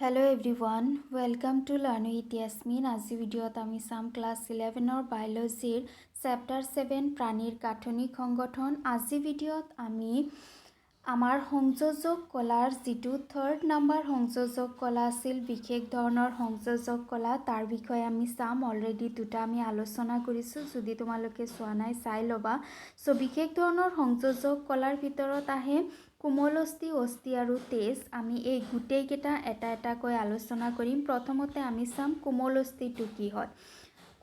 Hello everyone, welcome to Learn with Yasmin. আজি ভিডিঅ'ত আমি চাম ক্লাছ 11ৰ বায়োলজিৰ চেপ্টাৰ 7 প্ৰাণীৰ গাঠনিক সংগঠন। আজি ভিডিঅ'ত আমি আমাৰ সংযোজক কলাৰ যিটো 3rd নম্বৰ সংযোজক কলা আছিল, বিশেষ ধৰণৰ সংযোজক কলা, তাৰ বিষয়ে আমি চাম। অলৰেডি দুটা আমি আলোচনা কৰিছোঁ, যদি তোমালোকে চোৱা নাই চাই ল'বা। সো বিশেষ ধৰণৰ সংযোজক কলাৰ ভিতৰত আহে কোমল অস্থি, অস্থি আৰু তেজ। আমি এই গোটেইকেইটা এটা এটাকৈ আলোচনা কৰিম। প্ৰথমতে আমি চাম কোমল অস্থিটো কি হয়।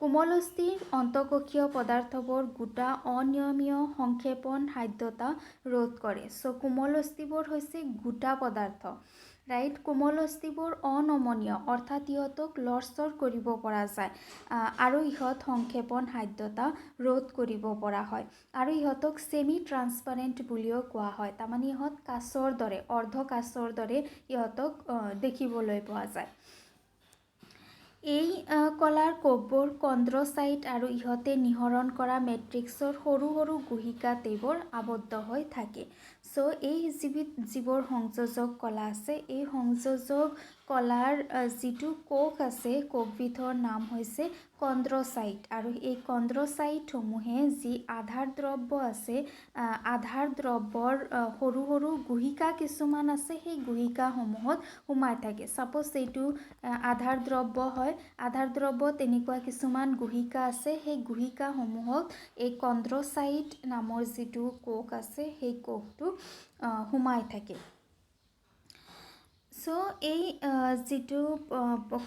কোমল অস্থিৰ অন্তঃকোষীয় পদাৰ্থবোৰ গোটা অনিয়মীয় সংক্ষেপণ খাদ্যতা ৰোধ কৰে। সো কোমল অস্থিবোৰ হৈছে গোটা পদাৰ্থ, ৰাইট। কোমল অস্থিবোৰ অনমনীয়, অৰ্থাৎ ইহঁতক লৰচৰ কৰিব পৰা যায় আৰু ইহঁত সংক্ষেপণ খাদ্যতা ৰোধ কৰিব পৰা হয়। আৰু ইহঁতক ছেমি ট্ৰান্সপাৰেণ্ট বুলিও কোৱা হয়। তাৰমানে ইহঁত কাচৰ দৰে, অৰ্ধ কাচৰ দৰে ইহঁতক দেখিবলৈ পোৱা যায়। এই কলাৰ কোষবোৰ কন্দ্ৰচাইট আৰু ইহঁতে নিঃসৰণ কৰা মেট্ৰিক্সৰ সৰু সৰু গুহিকাত এইবোৰ আবদ্ধ হৈ থাকে। সো এই যিবোৰ সংযোজক কলা আছে, এই সংযোজক কলাৰ যিটো কোষ আছে, কোষবিধৰ নাম হৈছে কন্দ্ৰচাইট। আৰু এই কন্দ্ৰচাইটসমূহে যি আধাৰ দ্ৰব্য আছে, আধাৰ দ্ৰব্যৰ সৰু সৰু গুহিকা কিছুমান আছে, সেই গুহিকাসমূহত সোমাই থাকে। ছাপ'জ এইটো আধাৰ দ্ৰব্য হয়, আধাৰ দ্ৰব্যত এনেকুৱা কিছুমান গুহিকা আছে, সেই গুহিকাসমূহত এই কন্দ্ৰচাইট নামৰ যিটো কোষ আছে, সেই কোষটো সোমাই থাকে। সো এই যিটো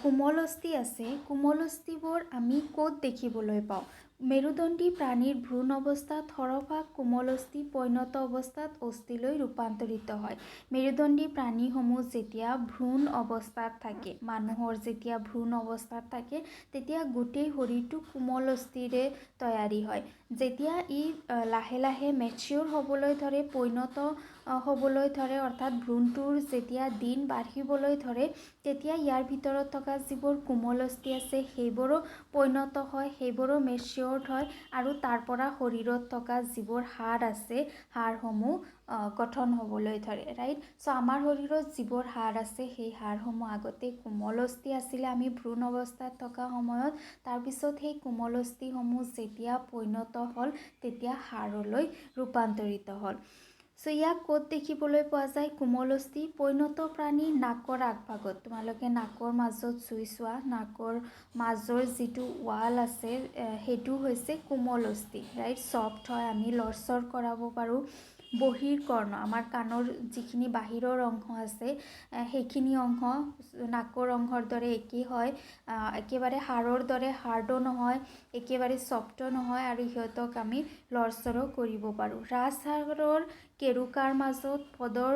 কোমল অস্থি আছে, কোমল অস্থিবোৰ আমি ক'ত দেখিবলৈ পাওঁ? মেৰুদণ্ডী প্ৰাণীৰ ভ্ৰূণ অৱস্থাত সৰহভাগ কোমল অস্থি পৈণত অৱস্থাত অস্থিলৈ ৰূপান্তৰিত হয়। মেৰুদণ্ডী প্ৰাণীসমূহ যেতিয়া ভ্ৰূণ অৱস্থাত থাকে, মানুহৰ যেতিয়া ভ্ৰূণ অৱস্থাত থাকে, তেতিয়া গোটেই শৰীৰটো কোমল অস্থিৰে তৈয়াৰী হয়। যেতিয়া ই লাহে লাহে মেচিয়ৰ হ'বলৈ ধৰে, পৈণত হ'বলৈ ধৰে, অৰ্থাৎ ভ্ৰূণটোৰ যেতিয়া দিন বাঢ়িবলৈ ধৰে, তেতিয়া ইয়াৰ ভিতৰত থকা যিবোৰ কোমল অস্থি আছে, সেইবোৰো পৈণত হয়, সেইবোৰো মেচিয়ৰ্ড হয়, আৰু তাৰ পৰা শৰীৰত থকা যিবোৰ হাড় আছে, হাড়সমূহ গঠন হ'বলৈ ধৰে, ৰাইট। চ' আমাৰ শৰীৰত যিবোৰ হাড় আছে, সেই হাড়সমূহ আগতে কোমল অস্থি আছিলে আমি ভ্ৰূণ অৱস্থাত থকা সময়ত। তাৰপিছত সেই কোমল অস্থিসমূহ যেতিয়া পৈণত হ'ল, তেতিয়া হাড়লৈ ৰূপান্তৰিত হ'ল। চ' ইয়াক ক'ত দেখিবলৈ পোৱা যায় কোমল অস্থি? পৈণত প্ৰাণীৰ নাকৰ আগভাগত। তোমালোকে নাকৰ মাজত চুই চোৱা, নাকৰ মাজৰ যিটো ৱাল আছে, সেইটো হৈছে কোমল অস্থি, ৰাইট। ছফ্ট হয়, আমি লৰচৰ কৰাব পাৰোঁ। বহিৰ্কৰ্ণ, আমাৰ কাণৰ যিখিনি বাহিৰৰ অংশ আছে, সেইখিনি অংশ নাকৰ অংশৰ দৰে একেই হয়, একেবাৰে হাড়ৰ দৰে হাৰ্ডো নহয়, একেবাৰে ছফ্টো নহয়, আৰু সিহঁতক আমি লৰচৰো কৰিব পাৰোঁ। ৰাজহাড়ৰ কেৰুকাৰ মাজত পদৰ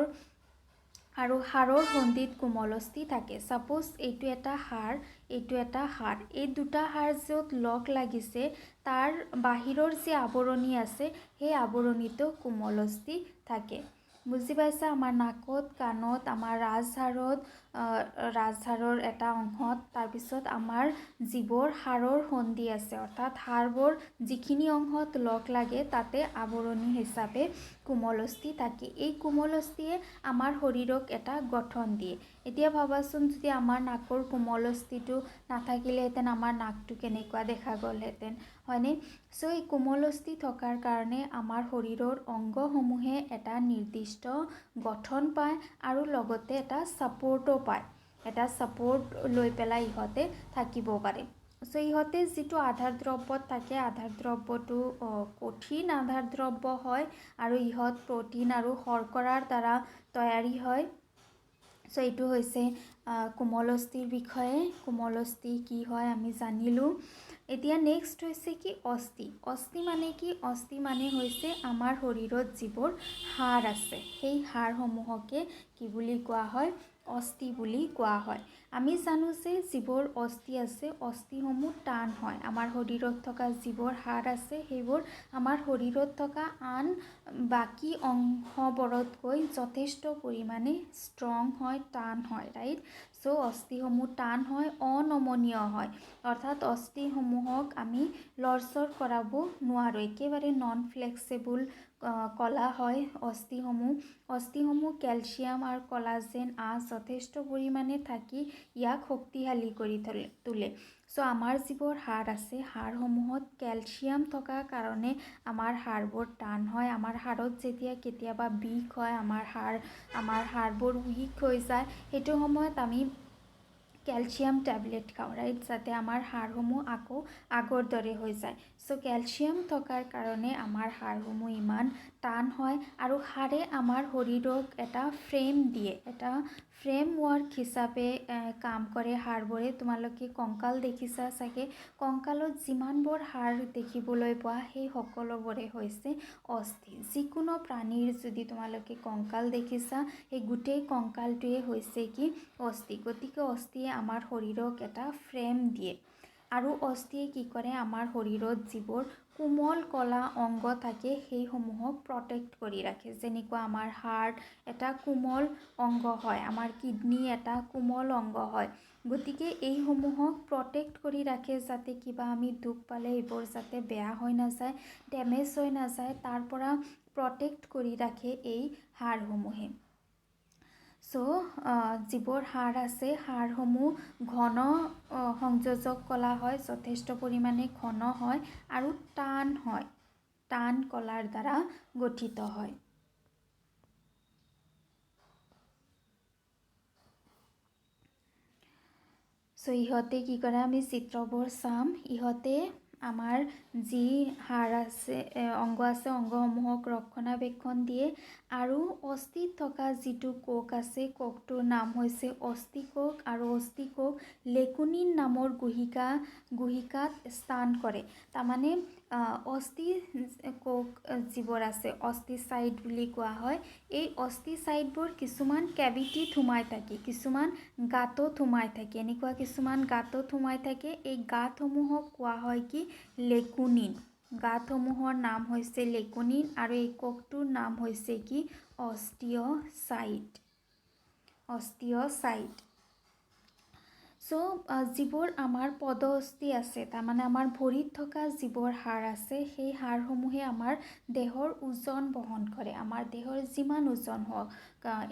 আৰু হাড়ৰ সন্ধিত কোমল অস্থি থাকে। ছাপ'জ এইটো এটা হাড়, এইটো এটা হাড়, এই দুটা হাড় য'ত লগ লাগিছে, তাৰ বাহিৰৰ যি আৱৰণি আছে, সেই আৱৰণিতো কোমল অস্থি থাকে। বুজি পাইছা? আমাৰ নাকত, কাণত, আমাৰ ৰাজহাড়ৰ এটা অংশত, তাৰপিছত আমাৰ যিবোৰ হাড়ৰ সন্ধি আছে, অৰ্থাৎ হাড়বোৰ যিখিনি অংশত লগ লাগে, তাতে আৱৰণি হিচাপে কোমল অস্থি থাকে। এই কোমল অস্থিয়ে আমাৰ শৰীৰক এটা গঠন দিয়ে। এতিয়া ভাবাচোন, যদি আমাৰ নাকৰ কোমল অস্থিটো নাথাকিলেহেঁতেন, আমাৰ নাকটো কেনেকুৱা দেখা গ'লহেঁতেন, হয়নে? চ' এই কোমল অস্থি থকাৰ কাৰণে আমাৰ শৰীৰৰ অংগসমূহে এটা নিৰ্দিষ্ট গঠন পায়, আৰু লগতে এটা ছাপৰ্টো পায়, এটা ছাপৰ্ট লৈ পেলাই ইহঁতে থাকিব পাৰে। চ' ইহঁতে যিটো আধাৰ দ্ৰব্যত থাকে, আধাৰ দ্ৰব্যটো কঠিন আধাৰ দ্ৰব্য হয়, আৰু ইহঁত প্ৰ'টিন আৰু শৰ্কৰাৰ দ্বাৰা তৈয়াৰী হয়। চ' এইটো হৈছে কোমল অস্থিৰ বিষয়ে। কোমল অস্থি কি হয় আমি জানিলোঁ। এতিয়া নেক্সট হৈছে কি অস্থি। অস্থি মানে কি? অস্থি মানে হৈছে আমাৰ শৰীৰত যিবোৰ হাড় আছে, সেই হাড়সমূহকে কি বুলি কোৱা হয়? অস্থি বুলি কোৱা হয়। আমি জানো যে যিবোৰ অস্থি আছে, অস্থিসমূহ টান হয়। আমাৰ শৰীৰত থকা যিবোৰ হাড় আছে, সেইবোৰ আমাৰ শৰীৰত থকা আন বাকী অংশবোৰতকৈ যথেষ্ট পৰিমাণে ষ্ট্ৰং হয়, টান হয়, ৰাইট। চ' অস্থিসমূহ টান হয়, অনমনীয় হয়, অৰ্থাৎ অস্থিসমূহক আমি লৰচৰ কৰাব নোৱাৰোঁ, একেবাৰে নন ফ্লেক্সিবল কলা হয় অস্থিসমূহ কেলছিয়াম আৰু কলাজেন যথেষ্ট পৰিমাণে থাকি ইয়াক শক্তিশালী কৰি তোলে চ' আমাৰ যিবোৰ হাড় আছে হাড়সমূহত কেলছিয়াম থকাৰ কাৰণে আমাৰ হাড়বোৰ টান হয় আমাৰ হাড়ত যেতিয়া কেতিয়াবা বিষ হয় আমাৰ হাড়বোৰ উইক হৈ যায় সেইটো সময়ত আমি কেলছিয়াম টেবলেট খাওঁ ৰাইট যাতে আমাৰ হাড়সমূহ আকৌ আগৰ দৰে হৈ যায় চ' কেলছিয়াম থকাৰ কাৰণে আমাৰ হাড়সমূহ ইমান টান হয় আৰু হাড়ে আমাৰ শৰীৰক এটা ফ্ৰেম দিয়ে এটা ফ্ৰেমৱৰ্ক হিচাপে কাম কৰে হাড়বোৰে তোমালোকে কংকাল দেখিছা চাগে কংকালত যিমানবোৰ হাড় দেখিবলৈ পোৱা সেই সকলোবোৰে হৈছে অস্থি যিকোনো প্ৰাণীৰ যদি তোমালোকে কংকাল দেখিছা সেই গোটেই কংকালটোৱে হৈছে কি অস্থি গতিকে অস্থিয়ে আমাৰ শৰীৰক এটা ফ্ৰেম দিয়ে আৰু অস্থিয়ে কি কৰে আমাৰ শৰীৰত যিবোৰ কোমল কলা অংগ থাকে সেইসমূহক প্ৰটেক্ট কৰি ৰাখে যেনেকুৱা আমাৰ হাৰ্ট এটা কোমল অংগ হয় আমাৰ কিডনী এটা কোমল অংগ হয় গতিকে এইসমূহক প্ৰটেক্ট কৰি ৰাখে যাতে কিবা আমি দুখ পালে এইবোৰ যাতে বেয়া হৈ নাযায় ডেমেজ হৈ নাযায় তাৰ পৰা প্ৰটেক্ট কৰি ৰাখে এই হাড়সমূহে চ' যিবোৰ হাড় আছে হাড়সমূহ ঘন সংযোজক কলা হয় যথেষ্ট পৰিমাণে ঘন হয় আৰু টান কলাৰ দ্বাৰা গঠিত হয় চ' ইহঁতে কি কৰে আমি চিত্ৰবোৰ চাম ইহঁতে আমাৰ যি হাড় আছে অংগ আছে অংগসমূহক ৰক্ষণাবেক্ষণ দিয়ে আৰু অস্থিত থকা যিটো কোষ আছে কোষটোৰ নাম হৈছে অস্থিকোষ আৰু অস্থিকোষ লেকুনিন নামৰ গুহিকাত স্থান কৰে তাৰমানে অস্থি কোষ যিবোৰ আছে অস্থিচাইট বুলি কোৱা হয় এই অস্থিচাইটবোৰ কিছুমান কেভিটিত সোমাই থাকে কিছুমান গাঁতত সোমাই থাকে এনেকুৱা কিছুমান গাঁতত সোমাই থাকে এই গাঁতসমূহক কোৱা হয় কি লেকুনিন গাঁতসমূহৰ নাম হৈছে লেকুনিন আৰু এই কোষটোৰ নাম হৈছে কি অষ্টিঅচাইট চ' যিবোৰ আমাৰ পদঅস্থি আছে তাৰমানে আমাৰ ভৰিত থকা যিবোৰ হাড় আছে সেই হাড়সমূহে আমাৰ দেহৰ ওজন বহন কৰে আমাৰ দেহৰ যিমান ওজন হওক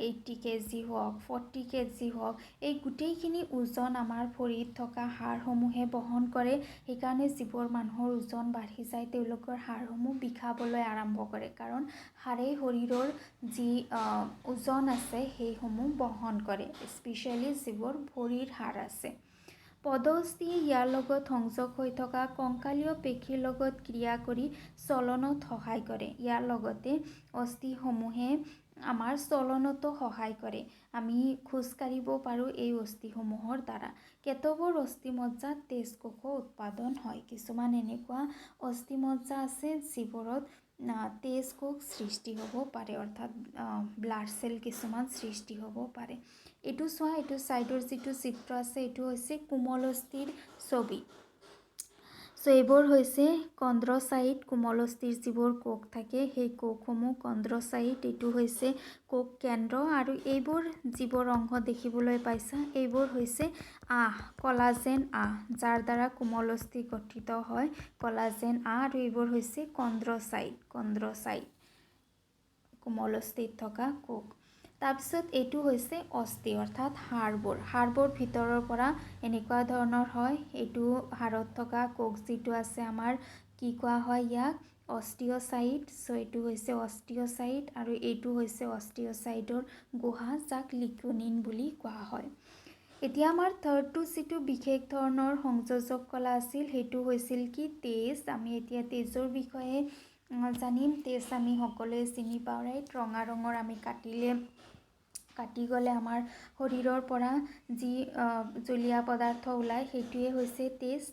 80 কেজি হওক 40 কেজি হওক এই গোটেইখিনি ওজন আমাৰ ভৰিত থকা হাড়সমূহে বহন কৰে সেইকাৰণে যিবোৰ মানুহৰ ওজন বাঢ়ি যায় তেওঁলোকৰ হাড়সমূহ বিষাবলৈ আৰম্ভ কৰে কাৰণ হাড়ে শৰীৰৰ যি ওজন আছে সেইসমূহ বহন কৰে স্পেচিয়েলি যিবোৰ ভৰিৰ হাড় আছে পদঅস্থি ইয়াৰ লগত সংযোগ হৈ থকা কংকালীয় পেশীৰ লগত ক্ৰিয়া কৰি চলনত সহায় কৰে ইয়াৰ লগতে অস্থিসমূহে আমাৰ চলনতো সহায় কৰে আমি খোজ কাঢ়িব পাৰোঁ এই অস্থিসমূহৰ দ্বাৰা কেতবোৰ অস্থিমজ্জাত তেজকোষ উৎপাদন হয় কিছুমান এনেকুৱা অস্থিমজ্জা আছে যিবোৰত তেজকোষ সৃষ্টি হ'ব পাৰে অৰ্থাৎ ব্লাড চেল কিছুমান সৃষ্টি হ'ব পাৰে এইটো চোৱা এইটো চাইডৰ যিটো চিত্ৰ আছে এইটো হৈছে কোমল অস্থিৰ ছবি চ' এইবোৰ হৈছে কন্দ্ৰচাইট কোমল অস্থিৰ যিবোৰ কোষ থাকে সেই কোষসমূহ কন্দ্ৰচাইট এইটো হৈছে কোষ কেন্দ্ৰ আৰু এইবোৰ যিবোৰ অংশ দেখিবলৈ পাইছা এইবোৰ হৈছে কলাজেন যাৰ দ্বাৰা কোমল অস্থি গঠিত হয় কলাজেন আৰু এইবোৰ হৈছে কন্দ্ৰচাইট কোমল অস্থিত থকা কোষ তাৰপিছত এইটো হৈছে অস্থি অৰ্থাৎ হাড়বোৰ ভিতৰৰ পৰা এনেকুৱা ধৰণৰ হয় এইটো হাড়ত থকা কোষ যিটো আছে আমাৰ কি কোৱা হয় ইয়াক অষ্টিঅচাইট চ' এইটো হৈছে অষ্টিঅচাইট আৰু এইটো হৈছে অষ্টিঅচাইটৰ গুহা যাক লিকুনিন বুলি কোৱা হয় এতিয়া আমাৰ থাৰ্ডটো যিটো বিশেষ ধৰণৰ সংযোজক কলা আছিল সেইটো হৈছিল কি তেজ আমি এতিয়া তেজৰ বিষয়ে জানিম তেজ আমি সকলোৱে চিনি পাওঁ ৰাইট ৰঙা ৰঙৰ আমি কাটি গ'লে আমাৰ শৰীৰৰ পৰা যি জলীয়া পদাৰ্থ ওলায় সেইটোৱে হৈছে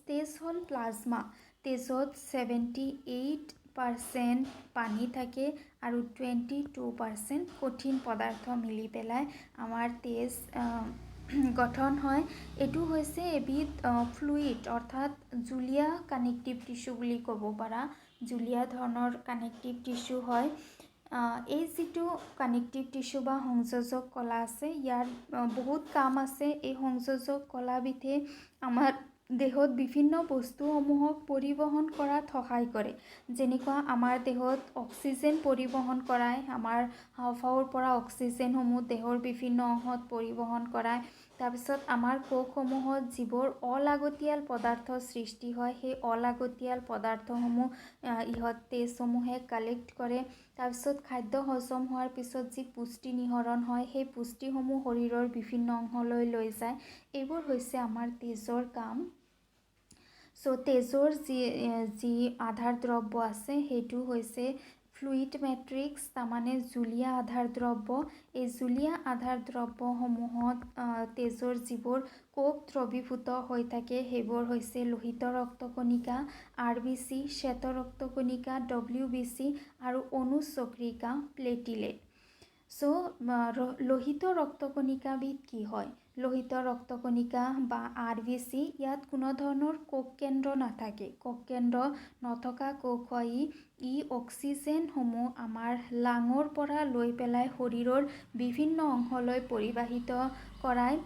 তেজ হ'ল প্লাজমা তেজত 78% পানী থাকে আৰু 22% কঠিন পদাৰ্থ মিলি পেলাই আমাৰ তেজ গঠন হয় এইটো হৈছে এবিধ ফ্লুইড অৰ্থাৎ জুলীয়া কানেক্টিভ টিস্যু বুলি ক'ব পাৰা জুলীয়া ধৰণৰ কানেক্টিভ টিস্যু হয় এই যিটো কানেক্টিভ টিস্যু বা সংযোজক কলা আছে ইয়াৰ বহুত কাম আছে এই সংযোজক কলাবিধে আমাৰ দেহত বিভিন্ন বস্তুসমূহক পৰিবহণ কৰাত সহায় কৰে। যেনেকুৱা আমাৰ দেহত অক্সিজেন পৰিবহণ কৰায়, আমাৰ হাঁওফাঁওৰ পৰা অক্সিজেনসমূহ দেহৰ বিভিন্ন অংশত পৰিবহণ কৰায়। তাৰপিছত আমাৰ কোষসমূহত যিবোৰ অলাগতিয়াল পদাৰ্থ সৃষ্টি হয়, সেই অলাগতিয়াল পদাৰ্থসমূহ তেজসমূহে কালেক্ট কৰে। তাৰপিছত খাদ্য হজম হোৱাৰ পিছত যি পুষ্টি নিঃসৰণ হয়, সেই পুষ্টিসমূহ শৰীৰৰ বিভিন্ন অংশলৈ লৈ যায়। এইবোৰ হৈছে আমাৰ তেজৰ কাম। তেজৰ যি আধাৰ দ্ৰব্য আছে সেইটো হৈছে ফ্লুইড মেট্ৰিক্স, তাৰমানে জুলীয়া আধাৰ দ্ৰব্য। এই জুলীয়া আধাৰ দ্ৰব্যসমূহত তেজৰ যিবোৰ কোষ দ্ৰৱীভূত হৈ থাকে সেইবোৰ হৈছে লোহিত ৰক্তকণিকা, RBC, শ্বেত ৰক্তকণিকা, WBC আৰু অনুচক্ৰিকা প্লেটিলেট। লোহিত ৰক্তকণিকাবিধ কি হয়? লোহিত ৰক্তকণিকা বা RBC, ইয়াত কোনো ধৰণৰ কোষ কেন্দ্ৰ নাথাকে। কোষ কেন্দ্ৰ নথকা কোষ হয়। ই অক্সিজেনসমূহ আমাৰ লাঙৰ পৰা লৈ পেলাই শৰীৰৰ বিভিন্ন অংশলৈ পৰিবাহিত কৰায়।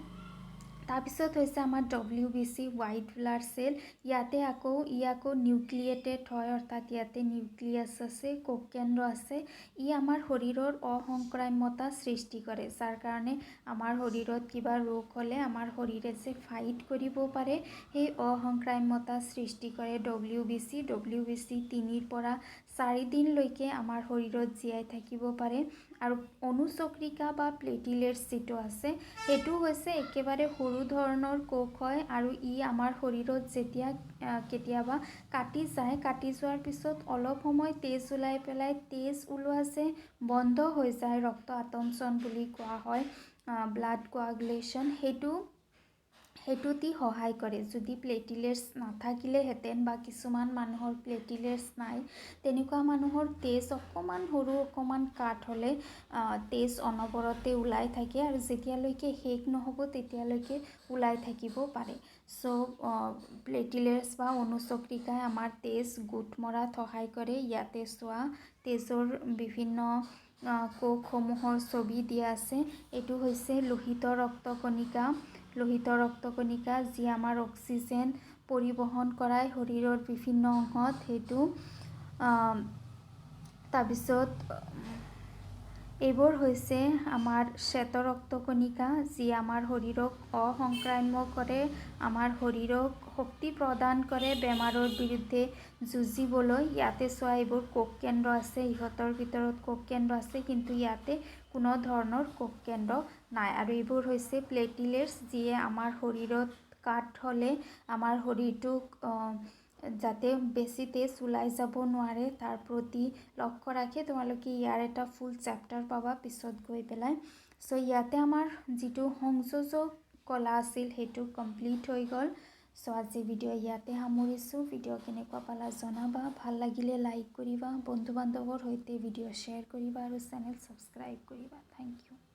তাৰপিছত হৈছে আমাৰ WBC, হোৱাইট ব্লাড চেল। ই আকৌ নিউক্লিয়েটেড হয়, অৰ্থাৎ ইয়াতে নিউক্লিয়াছ আছে, কোষ কেন্দ্ৰ আছে। ই আমাৰ শৰীৰৰ অসংক্ৰাম্যতা সৃষ্টি কৰে, যাৰ কাৰণে আমাৰ শৰীৰত কিবা ৰোগ হ'লে আমাৰ শৰীৰে যে ফাইট কৰিব পাৰে, সেই অসংক্ৰাম্যতা সৃষ্টি কৰে WBC। WBC 3 পৰা 4 দিনলৈকে আমাৰ শৰীৰত জীয়াই থাকিব পাৰে। আৰু অনুচক্ৰিকা বা প্লেটিলেটছ যিটো আছে, সেইটো হৈছে একেবাৰে সৰু ধৰণৰ কোষ হয় আৰু ই আমাৰ শৰীৰত যেতিয়া কেতিয়াবা কাটি যোৱাৰ পিছত অলপ সময় তেজ ওলাই পেলাই, তেজ ওলোৱা যে বন্ধ হৈ যায়, ৰক্ত আতংচন বুলি কোৱা হয়, ব্লাড কোৱাগুলেশ্যন, সেইটোত সহায় কৰে। যদি প্লেটিলেটছ নাথাকিলেহেঁতেন বা কিছুমান মানুহৰ প্লেটিলেটছ নাই, তেনেকুৱা মানুহৰ তেজ অকণমান কাট হ'লে তেজ অনবৰতে ওলাই থাকে আৰু যেতিয়ালৈকে শেষ নহ'ব তেতিয়ালৈকে ওলাই থাকিব পাৰে। প্লেটিলেটছ বা অনুচক্ৰিকাই আমাৰ তেজ গোট মৰাত সহায় কৰে। ইয়াতে চোৱা, তেজৰ বিভিন্ন কোষসমূহৰ ছবি দিয়া আছে। এইটো হৈছে লোহিত ৰক্তকণিকা। লোহিত ৰক্তকণিকা যি আমাৰ অক্সিজেন পৰিবহণ কৰায় শৰীৰৰ বিভিন্ন অংশত, সেইটো। তাৰপিছত এইবোৰ হৈছে আমাৰ শ্বেত ৰক্তকণিকা, যি আমাৰ শৰীৰক অসংক্ৰাম্য কৰে, আমাৰ শৰীৰক শক্তি প্ৰদান কৰে বেমাৰৰ বিৰুদ্ধে যুঁজিবলৈ। ইয়াতে চোৱা, এইবোৰ কোষ কেন্দ্ৰ আছে, ইহঁতৰ ভিতৰত কোষ কেন্দ্ৰ আছে, কিন্তু ইয়াতে কোনো ধৰণৰ কোষ কেন্দ্ৰ নাই। আৰু এইবোৰ হৈছে প্লেটিলেটছ, যিয়ে আমাৰ শৰীৰত কাট হ'লে আমাৰ শৰীৰটোক যাতে বেছি তেজ ওলাই যাব নোৱাৰে তাৰ প্ৰতি লক্ষ্য ৰাখে। তোমালোকে ইয়াৰ এটা ফুল চেপ্টাৰ পাবা পিছত গৈ পেলাই। ইয়াতে আমাৰ যিটো সংযোজক কলা আছিল সেইটো কমপ্লিট হৈ গ'ল। আজি ভিডিঅ' ইয়াতে সামৰিছোঁ। ভিডিঅ' কেনেকুৱা পালা জনাবা, ভাল লাগিলে লাইক কৰিবা, বন্ধু বান্ধৱৰ সৈতে ভিডিঅ' শ্বেয়াৰ কৰিবা আৰু চেনেল ছাবস্ক্ৰাইব কৰিবা। Thank U.